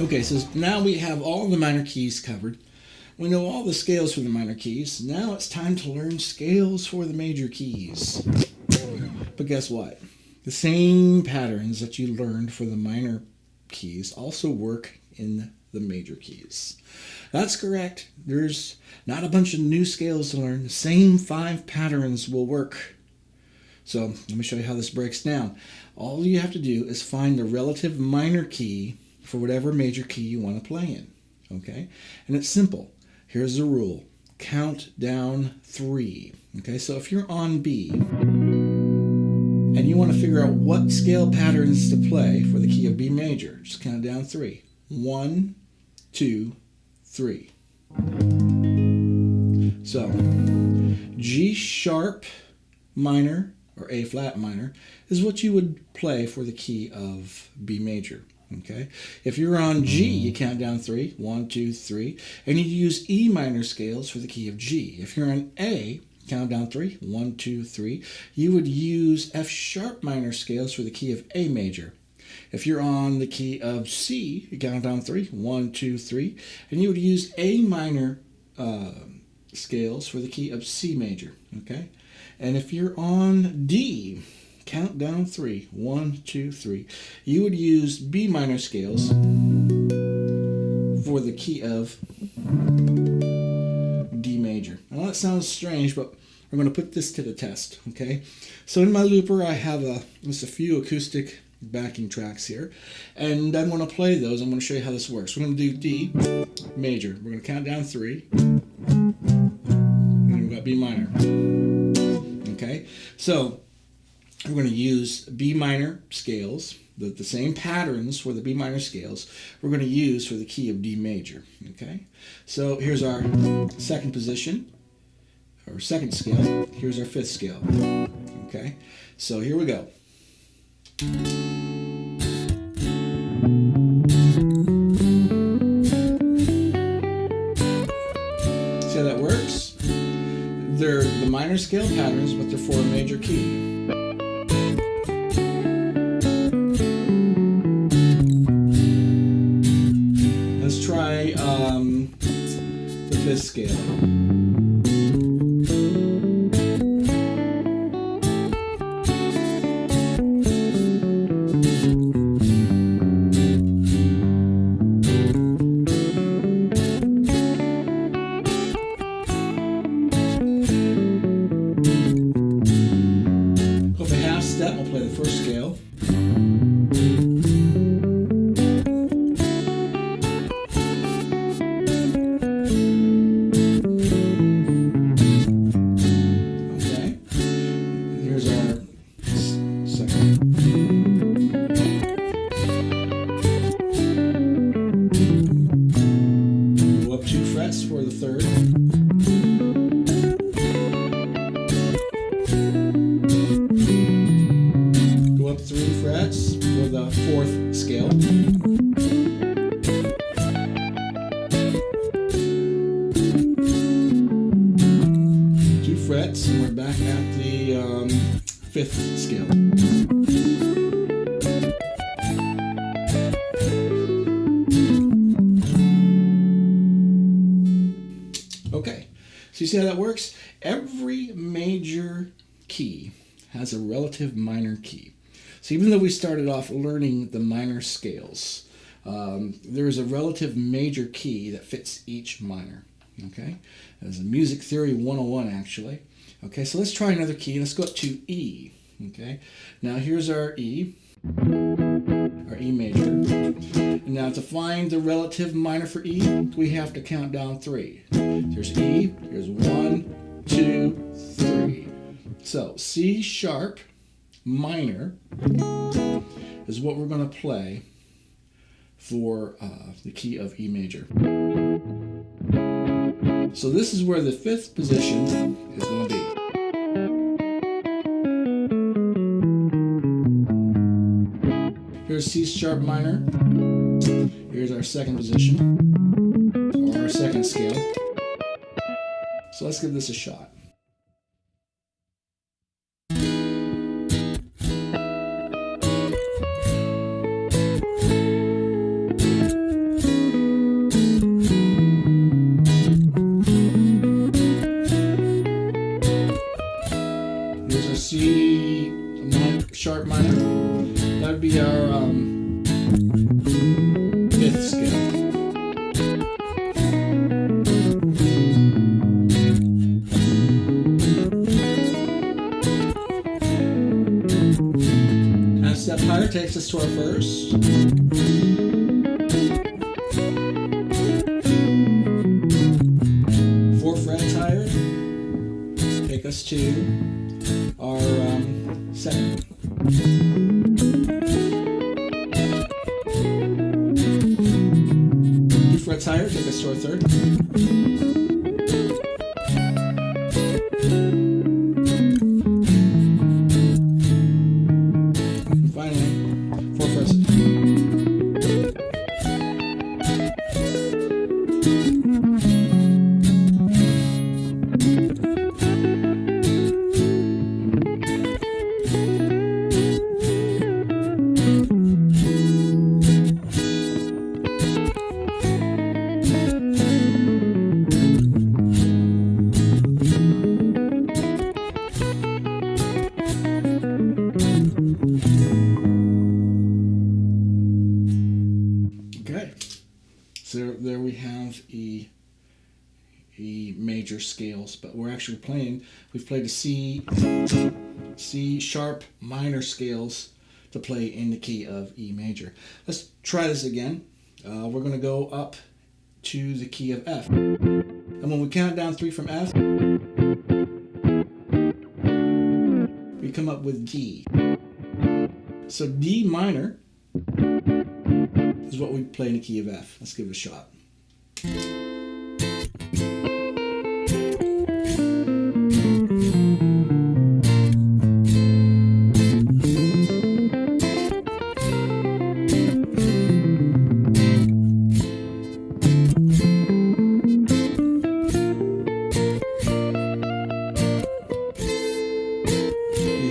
Okay, so now we have all the minor keys covered. We know all the scales for the minor keys. Now it's time to learn scales for the major keys. But guess what? The same patterns that you learned for the minor keys also work in the major keys. That's correct. There's not a bunch of new scales to learn. The same 5 patterns will work. So let me show you how this breaks down. All you have to do is find the relative minor key for whatever major key you want to play in. Okay? And it's simple. Here's the rule. Count down 3. Okay, so if you're on B and you want to figure out what scale patterns to play for the key of B major, just count down 3. 1, 2, 3. So G sharp minor or A flat minor is what you would play for the key of B major. Okay, if you're on G, you count down 3, 1, 2, 3, and you use E minor scales for the key of G. If you're on A, count down 3, 1, 2, 3, you would use F sharp minor scales for the key of A major. If you're on the key of C, you count down 3, 1, 2, 3, and you would use A minor scales for the key of C major. Okay, and if you're on D, count down 3, 1, 2, 3. You would use B minor scales for the key of D major. Now that sounds strange, but we're going to put this to the test, okay? So in my looper, I have just a few acoustic backing tracks here, and I'm going to play those. I'm going to show you how this works. We're going to do D major. We're going to count down 3, and then we've got B minor, okay? So we're going to use B minor scales, the same patterns for the B minor scales we're going to use for the key of D major. Okay, so here's our second position, or second scale. Here's our 5th scale. Okay, so here we go. See how that works? They're the minor scale patterns, but they're for a major key. Try the 5th scale. Go up a half step, we'll play the 1st scale. For the 3rd. Go up 3 frets for the 4th scale. Two frets, and we're back at the 5th scale. Okay, so you see how that works? Every major key has a relative minor key. So even though we started off learning the minor scales, there is a relative major key that fits each minor. Okay, that's a music theory 101 actually. Okay, so let's try another key. Let's go up to E. Okay, now here's our E. Our E major. And now to find the relative minor for E, we have to count down 3. There's E, here's 1, 2, 3. So C sharp minor is what we're going to play for the key of E major. So this is where the fifth position is going to be. Here's C sharp minor. Here's our second position, or our second scale. So let's give this a shot. Here's our C sharp minor. That would be our fifth scale. Half step higher takes us to our first. 4 frets higher take us to our second. 2 frets higher take us to our third. And finally, 4 frets. Okay, so there we have E major scales, but we're actually we've played the C sharp minor scales to play in the key of E major. Let's try this again. We're going to go up to the key of F. And when we count down 3 from F, we come up with D. So D minor is what we play in the key of F. Let's give it a shot. You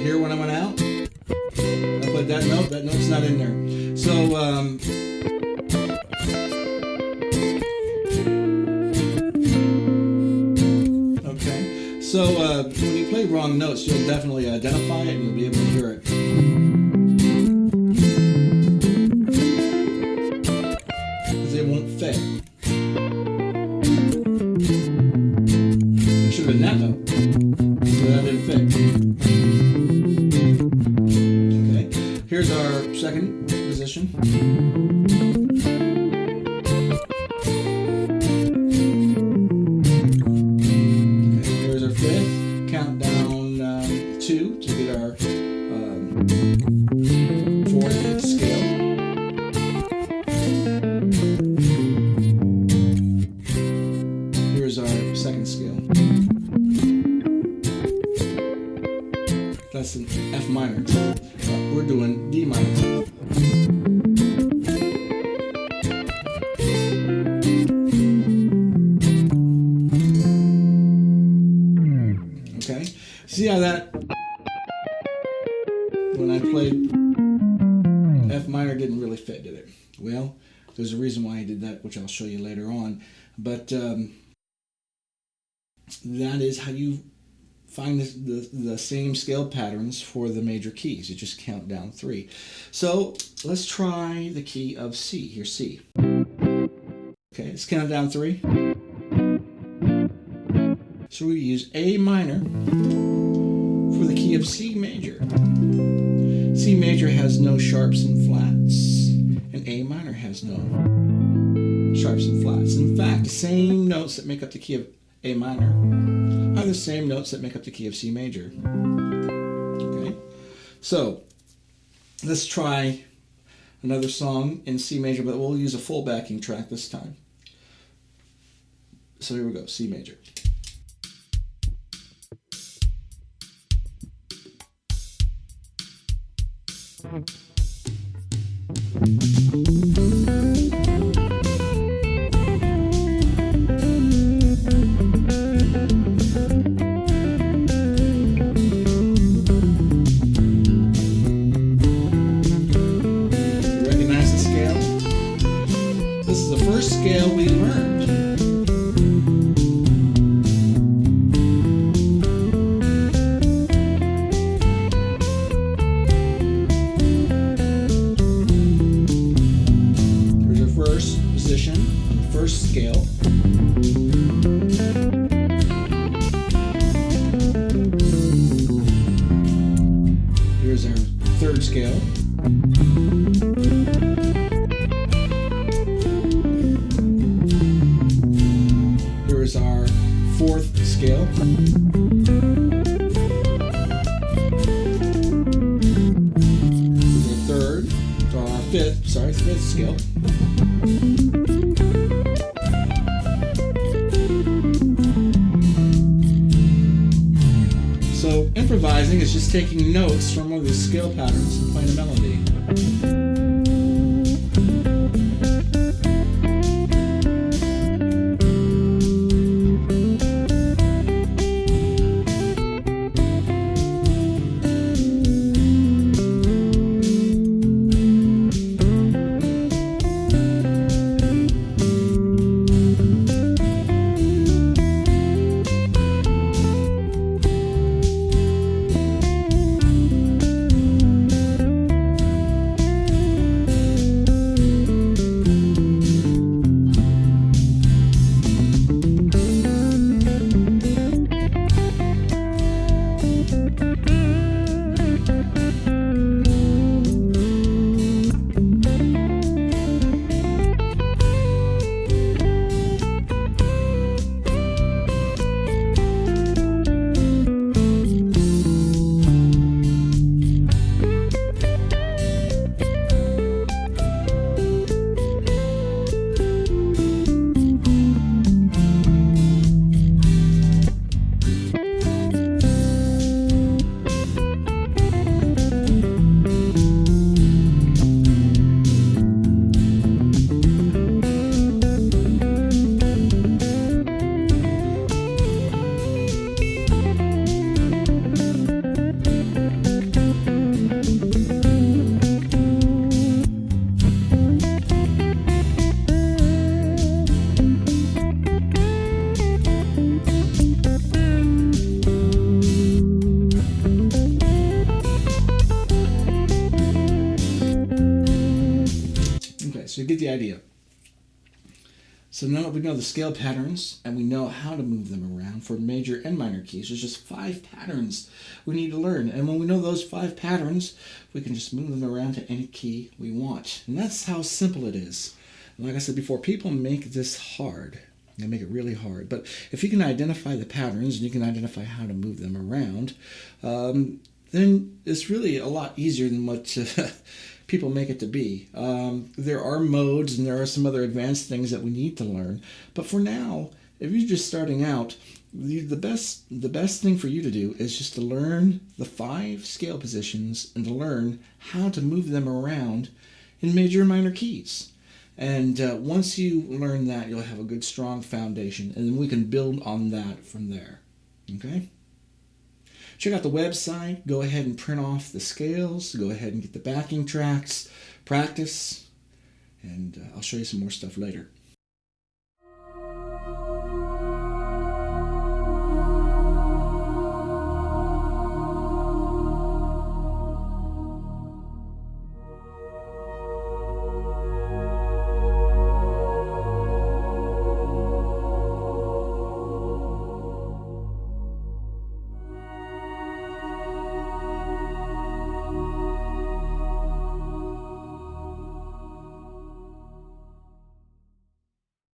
hear when I went out? I played that note. That note's not in there. So, okay. So when you play wrong notes, you'll definitely identify it and you'll be able to hear it. Because it won't fit. It should have been that note. So that didn't fit. Okay. Here's our second position. Count down 2 to get our fourth scale. Here's our second scale. That's an F minor. We're doing D minor. Okay, see how that, when I played F minor, didn't really fit, did it? Well, there's a reason why I did that, which I'll show you later on. But that is how you find the same scale patterns for the major keys. You just count down 3. So let's try the key of C. Here's C. Okay, let's count down 3. So we use A minor for the key of C major. C major has no sharps and flats, and A minor has no sharps and flats. In fact, the same notes that make up the key of A minor are the same notes that make up the key of C major. Okay, so let's try another song in C major, but we'll use a full backing track this time. So here we go, C major. Recognize the scale? This is the first scale we learned. First scale. Here's our third scale. Here is our fourth scale. Here's our third, or our fifth scale. So improvising is just taking notes from one of these scale patterns and playing a melody. So you get the idea. So now that we know the scale patterns and we know how to move them around for major and minor keys, there's just 5 patterns we need to learn. And when we know those 5 patterns, we can just move them around to any key we want. And that's how simple it is. And like I said before, people make this hard. They make it really hard. But if you can identify the patterns and you can identify how to move them around, then it's really a lot easier than what people make it to be. There are modes and there are some other advanced things that we need to learn. But for now, if you're just starting out, the best thing for you to do is just to learn the 5 scale positions and to learn how to move them around in major and minor keys. And once you learn that, you'll have a good, strong foundation, and then we can build on that from there. Okay? Check out the website. Go ahead and print off the scales. Go ahead and get the backing tracks. Practice. And I'll show you some more stuff later.